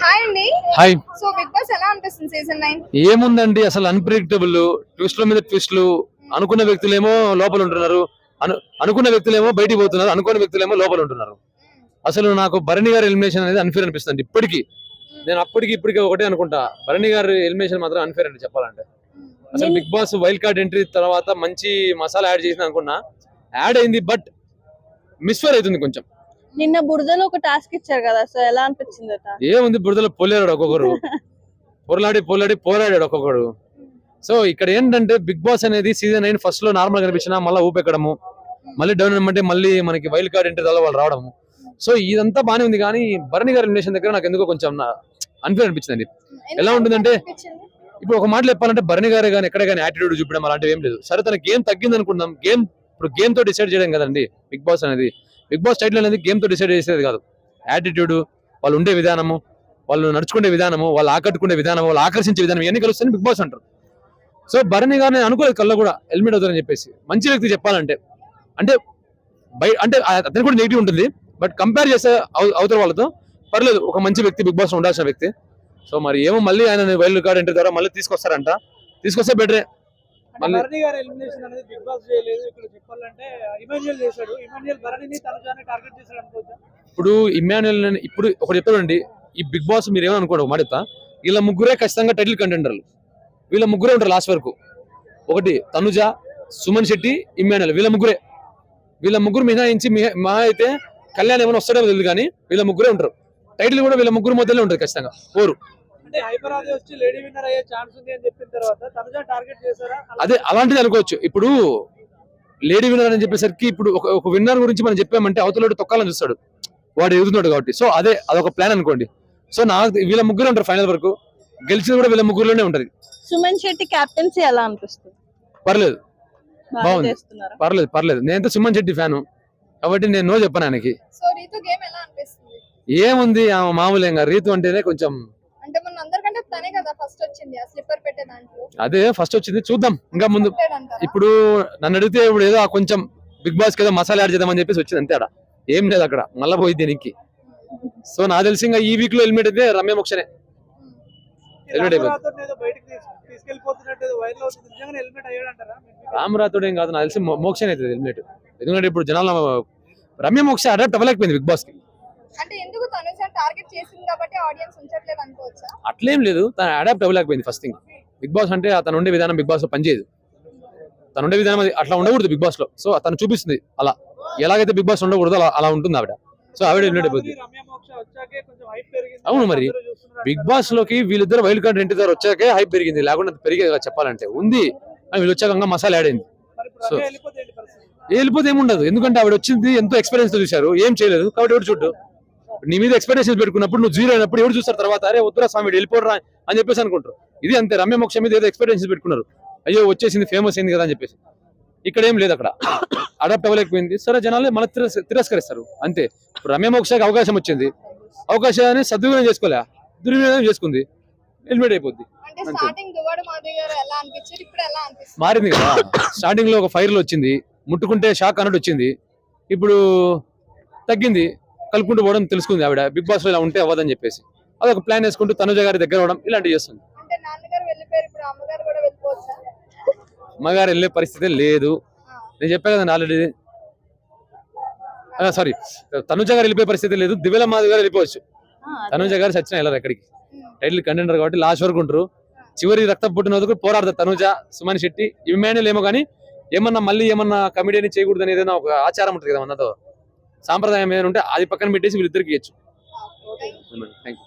Hi అండి. Hi. So big boss ఎలా అనిపిస్తుంది సీజన్ 9? ఏముందండి అసలు అన్ప్రెడిక్టబుల్ ట్విస్ట్ల మీద ట్విస్ట్లు. అనుకున్న వ్యక్తులేమో లోపల ఉంటున్నారు, అనుకున్న వ్యక్తులేమో బయటికి పోతున్నారు, అనుకున్న వ్యక్తులేమో లోపల ఉంటున్నారు. అసలు నాకు భరణి గారి ఎలిమినేషన్ అనేది అన్ఫేర్ అనిపిస్తుంది ఇప్పటికీ. నేను అప్పటికి ఇప్పటికీ ఒకటే అనుకుంటా, భరణి గారి ఎలిమినేషన్ మాత్రం అన్ఫేర్ అండి చెప్పాలంటే. అసలు Bigg Boss wild card entry తర్వాత మంచి మసాలా యాడ్ చేసింది అనుకున్నా, యాడ్ అయింది బట్ మిస్ఫేర్ అవుతుంది కొంచెం. నిన్న బురదలో ఒక టాస్క్ ఇచ్చారు కదా, సో ఎలా అనిపించింది? ఏముంది బురదలో పోలేరాడు ఒక్కొక్కరు, పోరాడాడు ఒక్కొక్కడు. సో ఇక్కడ ఏంటంటే బిగ్ బాస్ అనేది సీజన్ 9 ఫస్ట్ లో నార్మల్ కనిపించినా మళ్ళీ ఊపెక్కడము, మళ్ళీ డౌన్ అంటే మళ్ళీ మనకి వైల్డ్ కార్డ్ ఎంట్రీ వాళ్ళు రావడము. సో ఇదంతా బానే ఉంది, కానీ భరణి గారి ఎలిమినేషన్ దగ్గర నాకు ఎందుకో కొంచెం అన్ఫేర్ అనిపించింది. ఎలా ఉంటుందంటే, ఇప్పుడు ఒక మాట చెప్పాలంటే భరణి గారు కానీ ఎక్కడ కానీ యాటిట్యూడ్ చూపడం అలాంటివి ఏం లేదు. సరే తన గేమ్ తగ్గింది అనుకుందాం, ఇప్పుడు గేమ్ తో డిసైడ్ చేయడం కదండి బిగ్ బాస్ అనేది. బిగ్ బాస్ టైటిల్ అనేది గేమ్ తో డిసైడ్ చేసేది కాదు. యాటిట్యూడ్, వాళ్ళు ఉండే విధానము, వాళ్ళు నడుచుకునే విధానము, వాళ్ళు ఆకట్టుకునే విధానం, వాళ్ళు ఆకర్షించే విధానం ఇవన్నీ కలుస్తాయని బిగ్ బాస్ అంటారు. సో భరణి గారిని అనుకోలేదు కల్లా కూడా ఎలిమినేట్ అవుతారని చెప్పేసి. మంచి వ్యక్తి చెప్పాలంటే, అంటే అతను కూడా నెగిటివ్ ఉంటుంది, బట్ కంపేర్ చేస్తే అవతల వాళ్ళతో పర్లేదు, ఒక మంచి వ్యక్తి, బిగ్ బాస్ లో ఉండాల్సిన వ్యక్తి. సో మరి ఏమో మళ్ళీ ఆయన వైల్డ్ కార్డ్ ఎంట్రీ ద్వారా మళ్ళీ తీసుకొస్తారంట, తీసుకొస్తే బెటరే. ఇప్పుడు ఇమాన్యుయల్ ఇప్పుడు ఒకటి చెప్పాడండి, ఈ బిగ్ బాస్ మీరు ఏమని అనుకోండి, ఒక మాట చెప్తా, వీళ్ళ ముగ్గురే ఖచ్చితంగా టైటిల్ కంటెండర్లు. వీళ్ళ ముగ్గురే ఉంటారు లాస్ట్ వరకు. ఒకటి తనుజ, సుమన్ శెట్టి, ఇమాన్యుయల్, వీళ్ళ ముగ్గురు మినహాయించి మహా అయితే కళ్యాణ్ ఏమైనా వస్తాడో తెలియదు, కానీ వీళ్ళ ముగ్గురే ఉంటారు. టైటిల్ కూడా వీళ్ళ ముగ్గురు మధ్యలో ఉంటుంది ఖచ్చితంగా. అదే అలాంటిది అనుకోవచ్చు. ఇప్పుడు లేడీ విన్నర్ అని చెప్పేసరికి, ఇప్పుడు ఒక విన్నర్ గురించి మనం చెప్పామంటే అవతల తొక్కాలని చూస్తాడు, వాడు ఎదుగుతున్నాడు కాబట్టి. సో అదొక ప్లాన్ అనుకోండి. సో వీళ్ళ ముగ్గురు ఉంటారు ఫైనల్ వరకు, గెలిచింది కూడా వీళ్ళ ముగ్గురులోనే ఉంటది. సుమన్ శెట్టి కెప్టెన్సీ ఎలా అనిపిస్తుంది? పర్లేదు, బాగుంది, పర్లేదు. నేనంతా సుమన్ శెట్టి ఫ్యాను కాబట్టి నేను నో చెప్పాను ఆయనకి. ఏముంది ఆమె మామూలుగా, రీతు అంటేనే కొంచెం అదే ఫస్ట్ వచ్చింది, చూద్దాం ఇంకా ముందు. ఇప్పుడు నన్ను అడిగితే ఇప్పుడు ఏదో కొంచెం బిగ్ బాస్ కి ఏదో మసాలా యాడ్ చేద్దామని చెప్పేసి వచ్చింది అంతే. ఏం లేదు అక్కడ, మళ్ళా పోయి దీనికి. సో నాకు తెలిసి ఇంకా ఈ వీక్ లో ఎలిమినేట్ అయితే రమ్య మోక్షనే ఎలిమినేట్ అయిపోతుంది. రామరాథోడ్ ఏం కాదు, నాకు తెలిసి మోక్షనే అవుతుంది ఎలిమినేట్. ఎందుకంటే ఇప్పుడు జనాలు రమ్య మోక్ష అడాప్ట్ అవ్వలేకపోయింది బిగ్ బాస్ కి. అట్లేం లేదు, తను అడాప్ట్ అవ్వలేకపోయింది. ఫస్ట్ థింగ్, బిగ్ బాస్ అంటే అతను ఉండే విధానం బిగ్ బాస్ లో పనిచేయదు. తను ఉండే విధానం అట్లా ఉండకూడదు బిగ్ బాస్ లో. సో తను చూపిస్తుంది అలా, ఎలాగైతే బిగ్ బాస్ ఉండకూడదు అలా ఉంటుంది ఆవిడ. సో ఆవిడ ఎలిమినేట్ అయిపోతుంది. అవును, మరి బిగ్ బాస్ లోకి వీళ్ళిద్దరు వైల్డ్ కార్డ్ ఎంట్రీ ద్వారా వచ్చాకే హైప్ పెరిగింది, లేకుండా పెరిగేది చెప్పాలంటే. ఉంది, వీళ్ళు వచ్చాక మసాలా యాడ్ అయింది. సో వెళ్ళిపోతే ఏముండదు, ఎందుకంటే ఆవిడ వచ్చింది ఎంతో ఎక్స్పీరియన్స్ తో చూశారు, ఏం చేయలేదు కాబట్టి ఎవరు చూడు. నీ మీద ఎక్స్పెక్టేషన్స్ పెట్టుకున్నప్పుడు నువ్వు జీరో అయినప్పుడు ఎవరు చూస్తారు తర్వాత, అరే వద్దురా స్వామి వెళ్ళిపోరా అని చెప్పేసి అనుకుంటారు. ఇది అంతే, రమ్య మోక్ష మీద ఏదో ఎక్స్పెక్టేషన్స్ పెట్టుకున్నారు, అయ్యో వచ్చేసింది ఫేమస్ అయింది కదా అని చెప్పేసి. ఇక్కడ ఏం లేదు, అక్కడ అడాప్ట్ అవ్వలేకపోయింది. సరే జనాలే మళ్ళీ తిరస్కరిస్తారు అంతే. ఇప్పుడు రమ్య మోక్షకి అవకాశం వచ్చింది, అవకాశాన్ని సద్వినియోగం చేసుకోలే, దుర్వినియోగం చేసుకుంది, ఎలిమినేట్ అయిపోద్ది. మారింది కదా, స్టార్టింగ్ లో ఒక ఫైర్ లో వచ్చింది, ముట్టుకుంటే షాక్ అన్నట్టు వచ్చింది, ఇప్పుడు తగ్గింది, కలుపుకుంటూ పోవడం తెలుసుకుంది ఆవిడ. బిగ్ బాస్ లో ఇలా ఉంటే అవ్వదని చెప్పేసి అదొక ప్లాన్ వేసుకుంటూ తనుజ గారి దగ్గర అవడం ఇలాంటివి చేస్తుంది. అమ్మగారు వెళ్ళే పరిస్థితి లేదు, నేను చెప్పా కదండి ఆల్రెడీ. సారీ, తనుజ గారు వెళ్ళిపోయే పరిస్థితి లేదు, దివ్యల మాధవ్ గారు వెళ్ళిపోవచ్చు. తనుజ గారు సచిన వెళ్ళరు ఎక్కడికి, టైటిల్ కంటెండర్ కాబట్టి లాస్ట్ వరకు ఉంటారు. చివరి రక్త పుట్టినందుకు పోరాడతారు తనుజ, సుమన్ శెట్టి, ఇమాన్యుయల్ ఏమో. కానీ ఏమన్నా మళ్ళీ ఏమన్నా కమిడీని చేయకూడదు అనేది ఏదైనా ఒక ఆచారం ఉంటుంది కదా, మనతో సాంప్రదాయం ఏదైనా ఉంటే అది పక్కన పెట్టేసి వీళ్ళిద్దరికి ఇవ్వచ్చు. Thank you.